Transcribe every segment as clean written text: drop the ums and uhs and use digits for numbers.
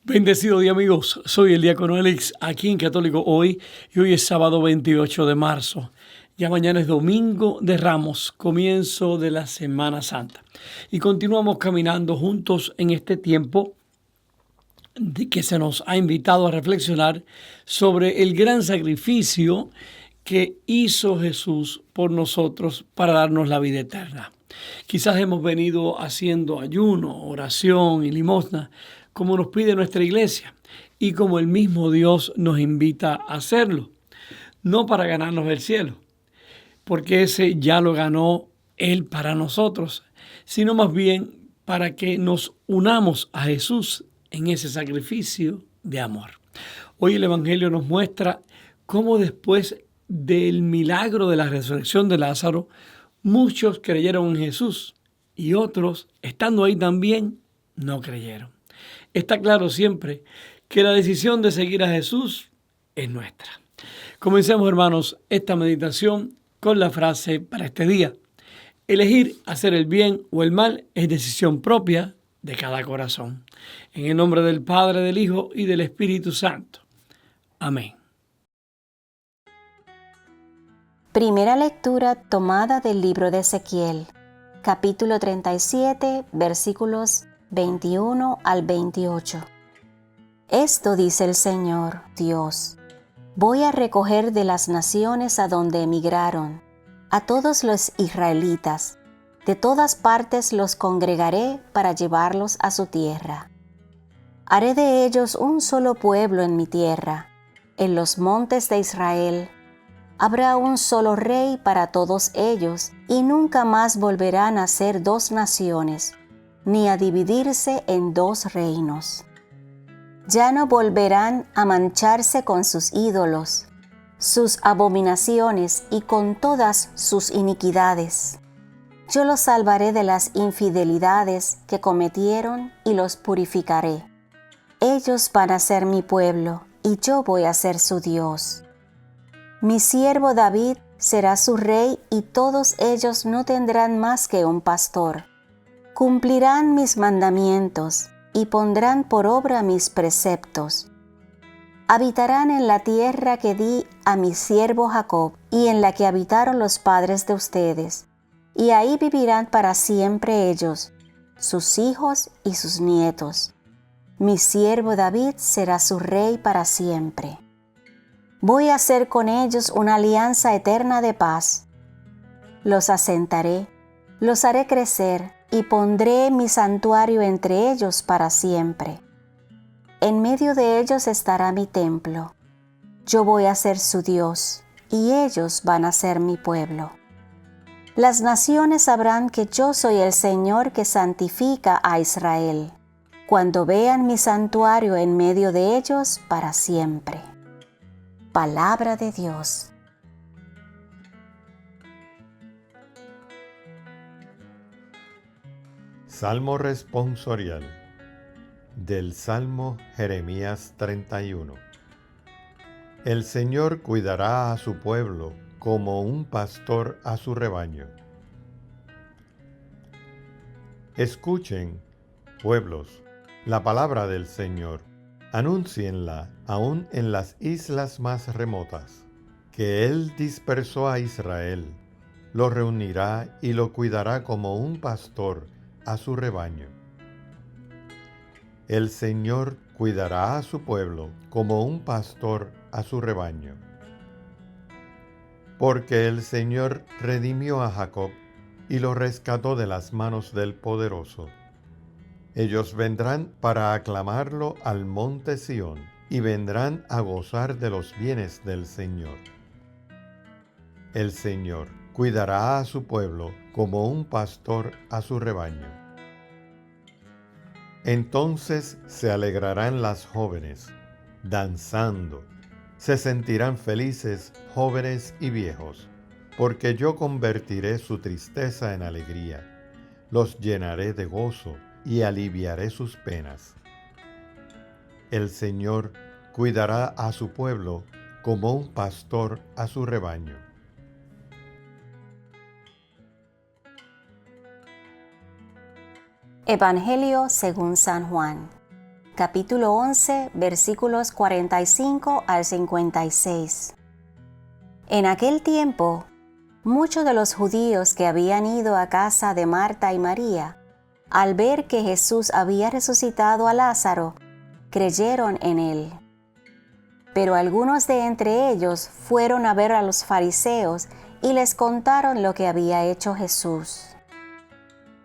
Bendecido día amigos, soy el diácono Alex aquí en Católico Hoy y hoy es sábado 28 de marzo. Ya mañana es domingo de Ramos, comienzo de la Semana Santa. Y continuamos caminando juntos en este tiempo de que se nos ha invitado a reflexionar sobre el gran sacrificio que hizo Jesús por nosotros para darnos la vida eterna. Quizás hemos venido haciendo ayuno, oración y limosna, como nos pide nuestra iglesia y como el mismo Dios nos invita a hacerlo, no para ganarnos el cielo, porque ese ya lo ganó Él para nosotros, sino más bien para que nos unamos a Jesús en ese sacrificio de amor. Hoy el Evangelio nos muestra cómo después del milagro de la resurrección de Lázaro, muchos creyeron en Jesús y otros, estando ahí también, no creyeron. Está claro siempre que la decisión de seguir a Jesús es nuestra. Comencemos, hermanos, esta meditación con la frase para este día. Elegir hacer el bien o el mal es decisión propia de cada corazón. En el nombre del Padre, del Hijo y del Espíritu Santo. Amén. Primera lectura tomada del libro de Ezequiel, capítulo 37, versículos 21 al 28. Esto dice el Señor, Dios: voy a recoger de las naciones a donde emigraron a todos los israelitas. De todas partes los congregaré para llevarlos a su tierra. Haré de ellos un solo pueblo en mi tierra. En los montes de Israel habrá un solo rey para todos ellos, y nunca más volverán a ser dos naciones, ni a dividirse en dos reinos. Ya no volverán a mancharse con sus ídolos, sus abominaciones y con todas sus iniquidades. Yo los salvaré de las infidelidades que cometieron y los purificaré. Ellos van a ser mi pueblo, y yo voy a ser su Dios. Mi siervo David será su rey, y todos ellos no tendrán más que un pastor. Cumplirán mis mandamientos y pondrán por obra mis preceptos. Habitarán en la tierra que di a mi siervo Jacob y en la que habitaron los padres de ustedes, y ahí vivirán para siempre ellos, sus hijos y sus nietos. Mi siervo David será su rey para siempre. Voy a hacer con ellos una alianza eterna de paz. Los asentaré, los haré crecer y pondré mi santuario entre ellos para siempre. En medio de ellos estará mi templo. Yo voy a ser su Dios, y ellos van a ser mi pueblo. Las naciones sabrán que yo soy el Señor que santifica a Israel, cuando vean mi santuario en medio de ellos para siempre. Palabra de Dios. Salmo responsorial del Salmo Jeremías 31. El Señor cuidará a su pueblo como un pastor a su rebaño. Escuchen, pueblos, la palabra del Señor. Anúncienla aún en las islas más remotas, que Él dispersó a Israel, lo reunirá y lo cuidará como un pastor a su rebaño. El Señor cuidará a su pueblo como un pastor a su rebaño. Porque el Señor redimió a Jacob y lo rescató de las manos del Poderoso. Ellos vendrán para aclamarlo al monte Sión y vendrán a gozar de los bienes del Señor. El Señor cuidará a su pueblo como un pastor a su rebaño. Entonces se alegrarán las jóvenes, danzando. Se sentirán felices jóvenes y viejos, porque yo convertiré su tristeza en alegría. Los llenaré de gozo y aliviaré sus penas. El Señor cuidará a su pueblo como un pastor a su rebaño. Evangelio según San Juan. capítulo 11, versículos 45 al 56. En aquel tiempo, muchos de los judíos que habían ido a casa de Marta y María, al ver que Jesús había resucitado a Lázaro, creyeron en él. Pero algunos de entre ellos fueron a ver a los fariseos y les contaron lo que había hecho Jesús.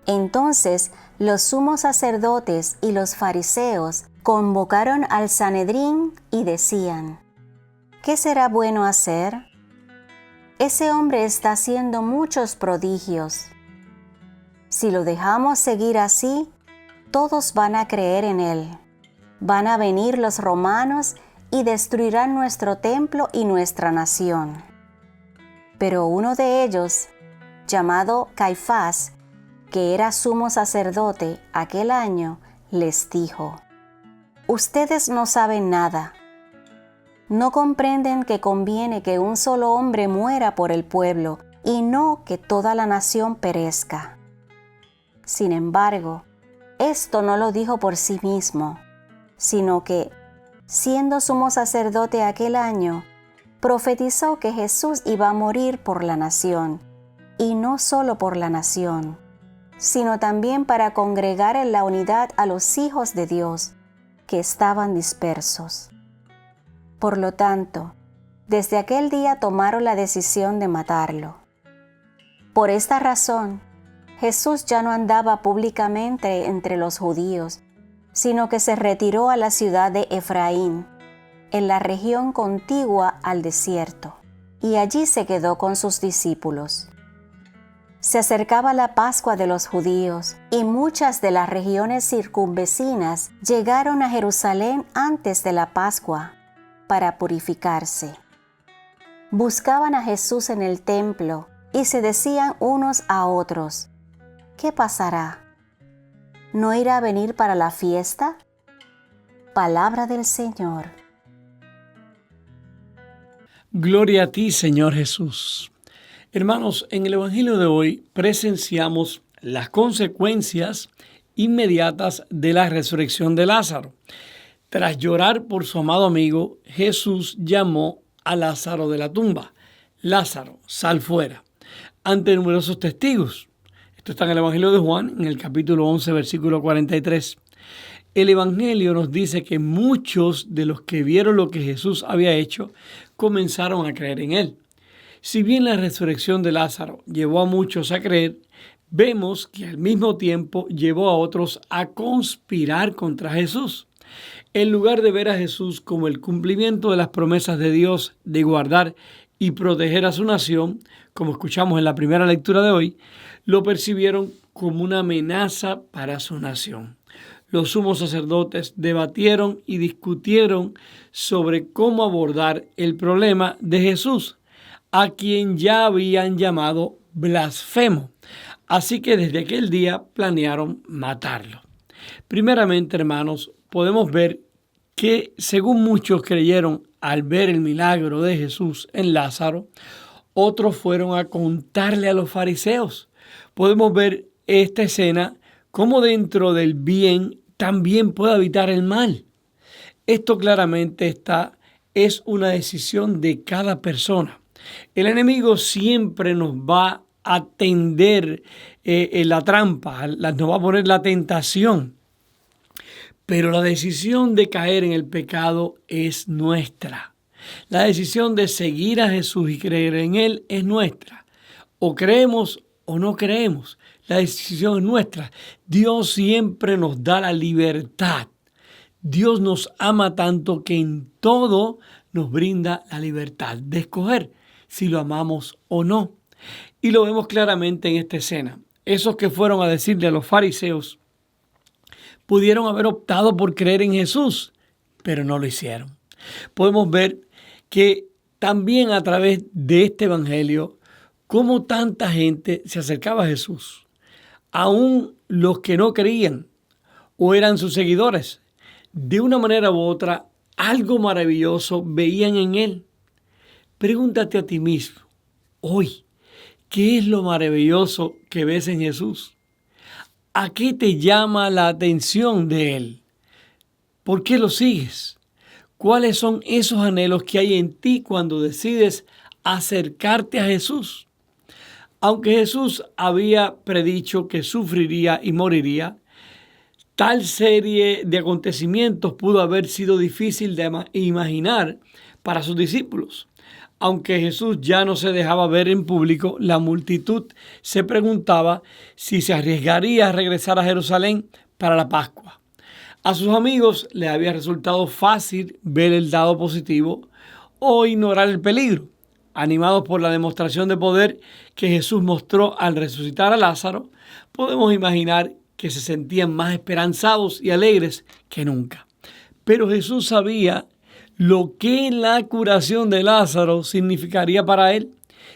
Entonces los sumos sacerdotes y los fariseos convocaron al Sanedrín y decían: ¿Qué será bueno hacer? Ese hombre está haciendo muchos prodigios. Si lo dejamos seguir así, todos van a creer en él. Van a venir los romanos y destruirán nuestro templo y nuestra nación. Pero uno de ellos, llamado Caifás, que era sumo sacerdote aquel año, les dijo: Ustedes no saben nada. No comprenden que conviene que un solo hombre muera por el pueblo y no que toda la nación perezca. Sin embargo, esto no lo dijo por sí mismo, sino que, siendo sumo sacerdote aquel año, profetizó que Jesús iba a morir por la nación, y no solo por la nación, sino también para congregar en la unidad a los hijos de Dios que estaban dispersos. Por lo tanto, desde aquel día tomaron la decisión de matarlo. Por esta razón, Jesús ya no andaba públicamente entre los judíos, sino que se retiró a la ciudad de Efraín, en la región contigua al desierto, y allí se quedó con sus discípulos. Se acercaba la Pascua de los judíos, y muchas de las regiones circunvecinas llegaron a Jerusalén antes de la Pascua para purificarse. Buscaban a Jesús en el templo y se decían unos a otros: ¿Qué pasará? ¿No irá a venir para la fiesta? Palabra del Señor. Gloria a ti, Señor Jesús. Hermanos, en el Evangelio de hoy presenciamos las consecuencias inmediatas de la resurrección de Lázaro. Tras llorar por su amado amigo, Jesús llamó a Lázaro de la tumba: Lázaro, sal fuera, ante numerosos testigos. Esto está en el Evangelio de Juan, en el capítulo 11, versículo 43. El Evangelio nos dice que muchos de los que vieron lo que Jesús había hecho comenzaron a creer en él. Si bien la resurrección de Lázaro llevó a muchos a creer, vemos que al mismo tiempo llevó a otros a conspirar contra Jesús. En lugar de ver a Jesús como el cumplimiento de las promesas de Dios de guardar y proteger a su nación, como escuchamos en la primera lectura de hoy, lo percibieron como una amenaza para su nación. Los sumos sacerdotes debatieron y discutieron sobre cómo abordar el problema de Jesús, a quien ya habían llamado blasfemo. Así que desde aquel día planearon matarlo. Primeramente, hermanos, podemos ver que, según muchos creyeron al ver el milagro de Jesús en Lázaro, otros fueron a contarle a los fariseos. Podemos ver esta escena como dentro del bien también puede habitar el mal. Esto claramente es una decisión de cada persona. El enemigo siempre nos va a tender la trampa, nos va a poner la tentación. Pero la decisión de caer en el pecado es nuestra. La decisión de seguir a Jesús y creer en Él es nuestra. O creemos o no creemos. La decisión es nuestra. Dios siempre nos da la libertad. Dios nos ama tanto que en todo nos brinda la libertad de escoger si lo amamos o no. Y lo vemos claramente en esta escena. Esos que fueron a decirle a los fariseos pudieron haber optado por creer en Jesús, pero no lo hicieron. Podemos ver que también a través de este evangelio, cómo tanta gente se acercaba a Jesús. Aún los que no creían o eran sus seguidores, de una manera u otra, algo maravilloso veían en él. Pregúntate a ti mismo, hoy, ¿qué es lo maravilloso que ves en Jesús? ¿A qué te llama la atención de él? ¿Por qué lo sigues? ¿Cuáles son esos anhelos que hay en ti cuando decides acercarte a Jesús? Aunque Jesús había predicho que sufriría y moriría, tal serie de acontecimientos pudo haber sido difícil de imaginar para sus discípulos. Aunque Jesús ya no se dejaba ver en público, la multitud se preguntaba si se arriesgaría a regresar a Jerusalén para la Pascua. A sus amigos les había resultado fácil ver el lado positivo o ignorar el peligro. Animados por la demostración de poder que Jesús mostró al resucitar a Lázaro, podemos imaginar que se sentían más esperanzados y alegres que nunca. Pero Jesús sabía lo que la curación de Lázaro significaría para él.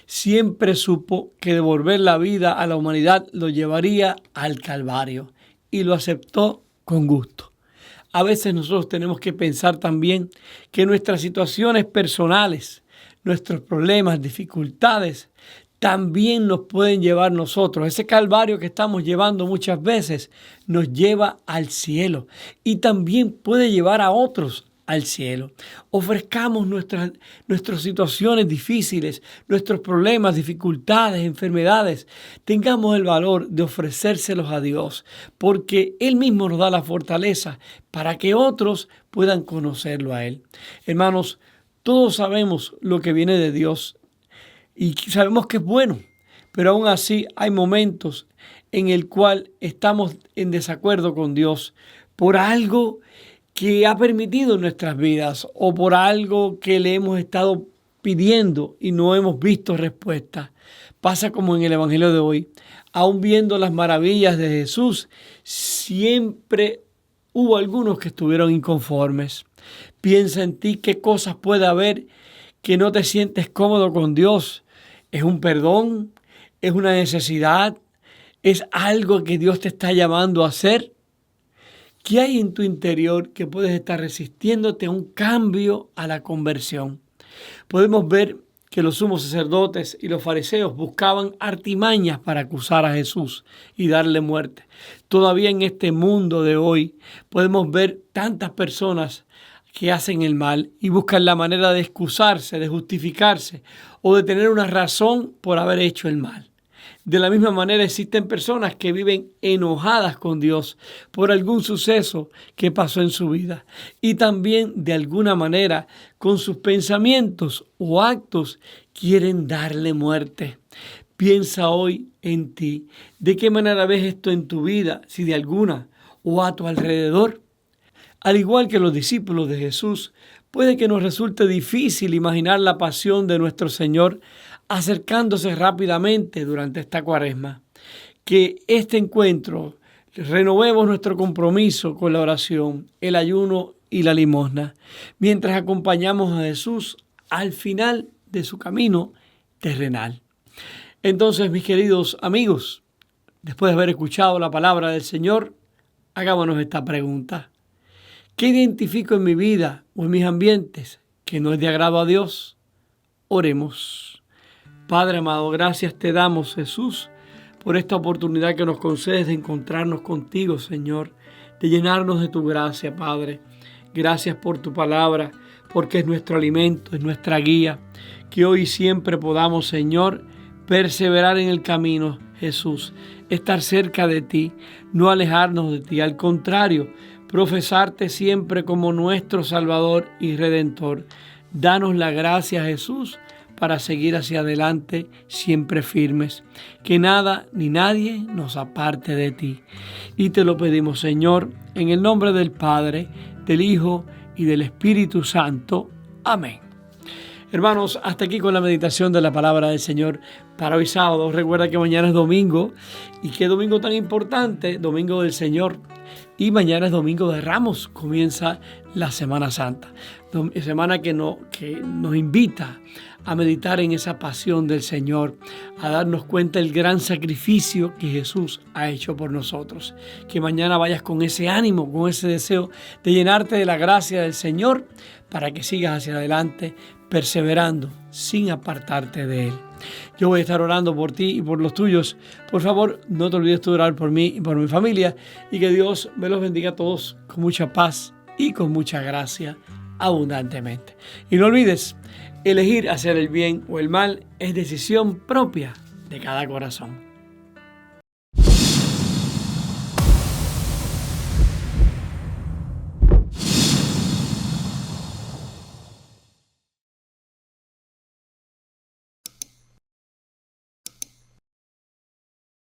Siempre supo que devolver la vida a la humanidad lo llevaría al Calvario y lo aceptó con gusto. A veces nosotros tenemos que pensar también que nuestras situaciones personales, nuestros problemas, dificultades, también nos pueden llevar nosotros. Ese calvario que estamos llevando muchas veces nos lleva al cielo y también puede llevar a otros al cielo. Ofrezcamos nuestras situaciones difíciles, nuestros problemas, dificultades, enfermedades. Tengamos el valor de ofrecérselos a Dios, porque Él mismo nos da la fortaleza para que otros puedan conocerlo a Él. Hermanos, todos sabemos lo que viene de Dios y sabemos que es bueno, pero aún así hay momentos en el cual estamos en desacuerdo con Dios por algo que ha permitido en nuestras vidas o por algo que le hemos estado pidiendo y no hemos visto respuesta. Pasa como en el Evangelio de hoy. Aún viendo las maravillas de Jesús, siempre hubo algunos que estuvieron inconformes. Piensa en ti qué cosas puede haber que no te sientes cómodo con Dios. ¿Es un perdón? ¿Es una necesidad? ¿Es algo que Dios te está llamando a hacer? ¿Qué hay en tu interior que puedes estar resistiéndote a un cambio, a la conversión? Podemos ver que los sumos sacerdotes y los fariseos buscaban artimañas para acusar a Jesús y darle muerte. Todavía en este mundo de hoy podemos ver tantas personas que hacen el mal y buscan la manera de excusarse, de justificarse o de tener una razón por haber hecho el mal. De la misma manera existen personas que viven enojadas con Dios por algún suceso que pasó en su vida y también de alguna manera con sus pensamientos o actos quieren darle muerte. Piensa hoy en ti. ¿De qué manera ves esto en tu vida, si de alguna, o a tu alrededor? Al igual que los discípulos de Jesús, puede que nos resulte difícil imaginar la pasión de nuestro Señor acercándose rápidamente durante esta Cuaresma. Que este encuentro renovemos nuestro compromiso con la oración, el ayuno y la limosna, mientras acompañamos a Jesús al final de su camino terrenal. Entonces, mis queridos amigos, después de haber escuchado la palabra del Señor, hagámonos esta pregunta. ¿Qué identifico en mi vida o en mis ambientes que no es de agrado a Dios? Oremos. Padre amado, gracias te damos, Jesús, por esta oportunidad que nos concedes de encontrarnos contigo, Señor, de llenarnos de tu gracia, Padre. Gracias por tu palabra, porque es nuestro alimento, es nuestra guía. Que hoy y siempre podamos, Señor, perseverar en el camino, Jesús, estar cerca de ti, no alejarnos de ti, al contrario, profesarte siempre como nuestro Salvador y Redentor. Danos la gracia, Jesús, para seguir hacia adelante siempre firmes. Que nada ni nadie nos aparte de ti. Y te lo pedimos, Señor, en el nombre del Padre, del Hijo y del Espíritu Santo. Amén. Hermanos, hasta aquí con la meditación de la palabra del Señor para hoy sábado. Recuerda que mañana es domingo y qué domingo tan importante, domingo del Señor. Y mañana es domingo de Ramos, comienza la Semana Santa. Semana que nos invita a meditar en esa pasión del Señor, a darnos cuenta del gran sacrificio que Jesús ha hecho por nosotros. Que mañana vayas con ese ánimo, con ese deseo de llenarte de la gracia del Señor para que sigas hacia adelante, perseverando sin apartarte de Él. Yo voy a estar orando por ti y por los tuyos. Por favor, no te olvides de orar por mí y por mi familia y que Dios me los bendiga a todos con mucha paz y con mucha gracia abundantemente. Y no olvides, elegir hacer el bien o el mal es decisión propia de cada corazón.